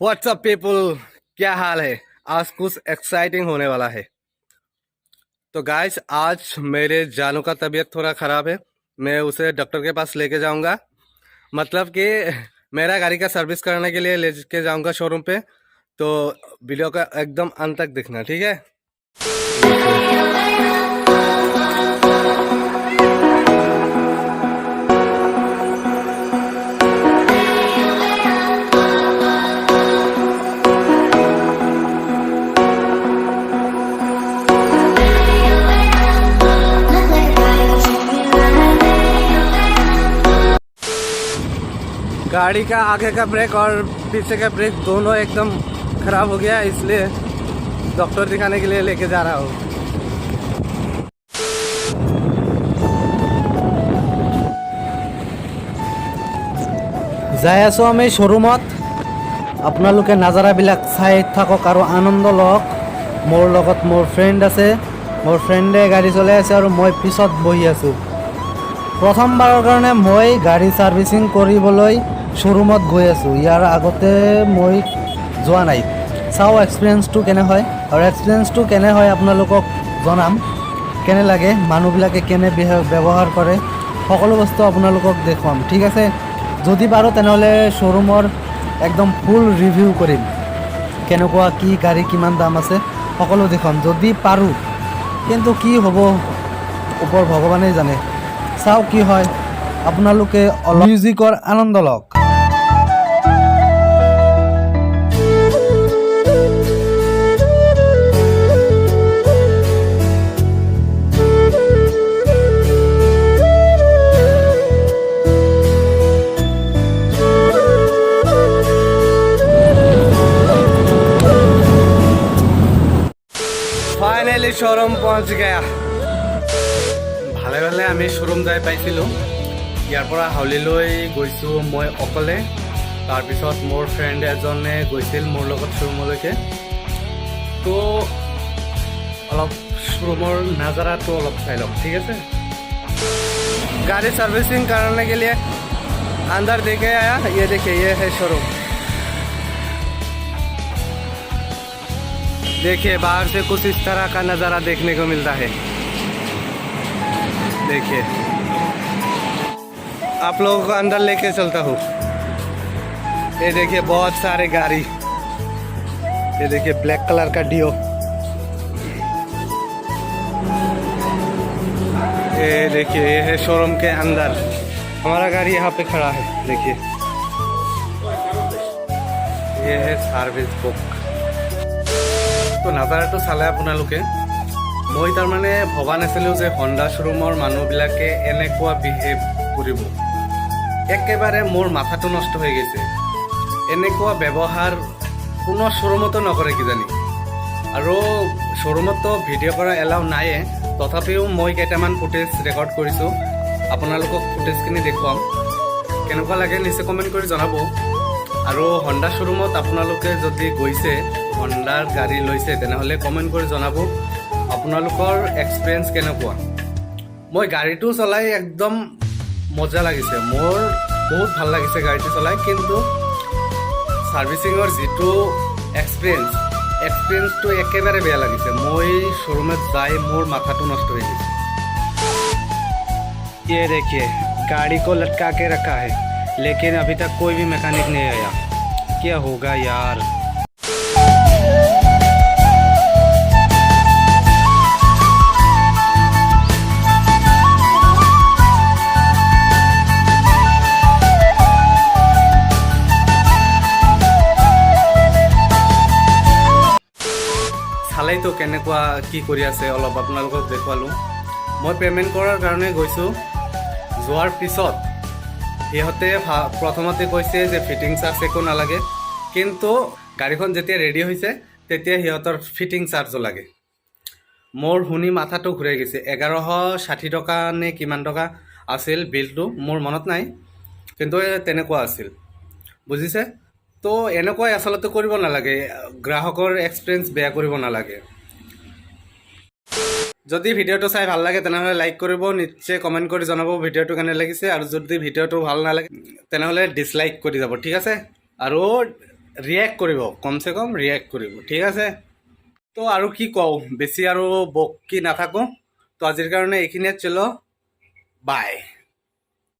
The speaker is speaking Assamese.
व्हाट्सअप पीपल, क्या हाल है। आज कुछ एक्साइटिंग होने वाला है। तो गाइस, आज मेरे जानू का तबीयत थोड़ा ख़राब है। मैं उसे डॉक्टर के पास लेके जाऊंगा। मतलब कि मेरा गाड़ी का सर्विस कराने के लिए लेके जाऊंगा शोरूम पे। तो वीडियो का एकदम अंत तक देखना, ठीक है। गाड़ी का आगे का ब्रेक और पीछे का ब्रेक दोनों एकदम खराब हो गया, इसलिए डॉक्टर दिखाने के लिए लेके जा रहा हूँ। যাই আছো আমি শ্বৰুমত। আপোনালোকে নাজাৰাবিলাক চাই থাকক আৰু আনন্দ লওক। মোৰ লগত মোৰ ফ্ৰেণ্ড আছে। মোৰ ফ্ৰেণ্ডে গাড়ী চলাই আছে আৰু মই পিছত বহি আছোঁ। প্ৰথমবাৰৰ কাৰণে মই গাড়ী ছাৰ্ভিচিং কৰিবলৈ শ্বৰুমত গৈ আছোঁ। ইয়াৰ আগতে মই যোৱা নাই। চাওঁ এক্সপিৰিয়েঞ্চটো কেনে হয়, আৰু এক্সপিৰিয়েঞ্চটো কেনে হয় আপোনালোকক জনাম। কেনে লাগে, মানুহবিলাকে কেনে ব্যৱহাৰ কৰে, সকলো বস্তু আপোনালোকক দেখুৱাম, ঠিক আছে। যদি পাৰোঁ তেনেহ'লে শ্বৰুমৰ একদম ফুল ৰিভিউ কৰিম। কেনেকুৱা কি গাড়ী, কিমান দাম আছে, সকলো দেখুৱাম যদি পাৰোঁ। কিন্তু কি হ'ব ওপৰ ভগৱানেই জানে। চাওঁ কি হয়। আপোনালোকে অলপ মিউজিকৰ আনন্দ লওক। ফাইনেলি শ্বৰুম পहुँच गया। ভালে ভালে আমি শ্বৰুম যাই পাইছিলোঁ। ইয়াৰ পৰা হাউলিলৈ গৈছোঁ মই অকলে। তাৰপিছত মোৰ ফ্ৰেণ্ড এজনে গৈছিল মোৰ লগত শ্বৰুমলৈকে। তো অলপ শ্বৰুমৰ নাজাৰাটো অলপ চাই লওক, ঠিক আছে। गाड़ी सर्विसिंग कराने के लिए अंदर देखे आया। ये देखिए, ये है शोरूम। देखिए, बाहर से कुछ इस तरह का नज़ारा देखने को मिलता है। देखिए, आप लोगों को अंदर लेके चलता हूँ। ये देखिए, बहुत सारे गाड़ी। ये देखिए, ब्लैक कलर का डियो। ये देखिए, ये है शोरूम के अंदर। हमारा गाड़ी यहाँ पे खड़ा है। देखिए, ये है सर्विस बुक। तो নাজাৰাটো চালে আপোনালোকে। মই তাৰমানে ভবা নাছিলোঁ যে হণ্ডা শ্বৰুমৰ মানুহবিলাকে এনেকুৱা বিহেভ কৰিব। একেবাৰে মোৰ মাথাটো নষ্ট হৈ গৈছে। এনেকুৱা ব্যৱহাৰ কোনো শ্বৰুমতো নকৰে কিজানি। আৰু শ্বৰুমততো ভিডিঅ' কৰা এলাউ নাইয়ে। তথাপিও মই কেইটামান ফুটেজ ৰেকৰ্ড কৰিছোঁ। আপোনালোকক ফুটেজখিনি দেখুৱাম। কেনেকুৱা লাগে নিশ্চয় কমেণ্ট কৰি জনাব। আৰু হণ্ডা শ্বৰুমত আপোনালোকে যদি গৈছে, হণ্ডাৰ গাড়ী লৈছে, তেনেহ'লে কমেণ্ট কৰি জনাব আপোনালোকৰ এক্সপিৰিয়েঞ্চ কেনেকুৱা। মই গাড়ীটো চলাই একদম মজা লাগিছে। মোৰ বহুত ভাল লাগিছে গাড়ীটো চলাই। কিন্তু ছাৰ্ভিচিঙৰ যিটো এক্সপিৰিয়েঞ্চটো একেবাৰে বেয়া লাগিছে। মই শ্বৰুমত যাই মোৰ মাথাটো নষ্ট হৈ গৈছে। ये देखिए, गाड़ी को लटका के रखा है, लेकिन अभी तक कोई भी मैकेनिक नहीं आया। क्या होगा यार। চালেই তো কেনেকুৱা কি কৰি আছে, অলপ আপোনালোকক দেখুৱালোঁ। মই পে'মেণ্ট কৰাৰ কাৰণে গৈছোঁ। যোৱাৰ পিছত সিহঁতে প্ৰথমতে কৈছে যে ফিটিং চাৰ্জ একো নালাগে। কিন্তু গাড়ীখন যেতিয়া ৰেডি হৈছে তেতিয়া সিহঁতৰ ফিটিং চাৰ্জো লাগে। মোৰ শুনি মাথাটো ঘূৰাই গৈছে। 1160 টকা নে কিমান টকা আছিল বিলটো, মোৰ মনত নাই। কিন্তু তেনেকুৱা আছিল, বুজিছে। তো এনেকুৱাই আচলতে কৰিব নালাগে। গ্ৰাহকৰ এক্সপিৰিয়েঞ্চ বেয়া কৰিব নালাগে। যদি ভিডিঅ'টো চাই ভাল লাগে তেনেহ'লে লাইক কৰিব, নিশ্চয় কমেণ্ট কৰি জনাব ভিডিঅ'টো কেনে লাগিছে। আৰু যদি ভিডিঅ'টো ভাল নালাগে তেনেহ'লে ডিছলাইক কৰি যাব, ঠিক আছে। আৰু ৰিয়েক্ট কৰিব, কমচে কম ৰিয়েক্ট কৰিব, ঠিক আছে। তো আৰু কি কওঁ, বেছি আৰু বকি নাথাকোঁ। তো আজিৰ কাৰণে এইখিনিয়ে চলো, বাই।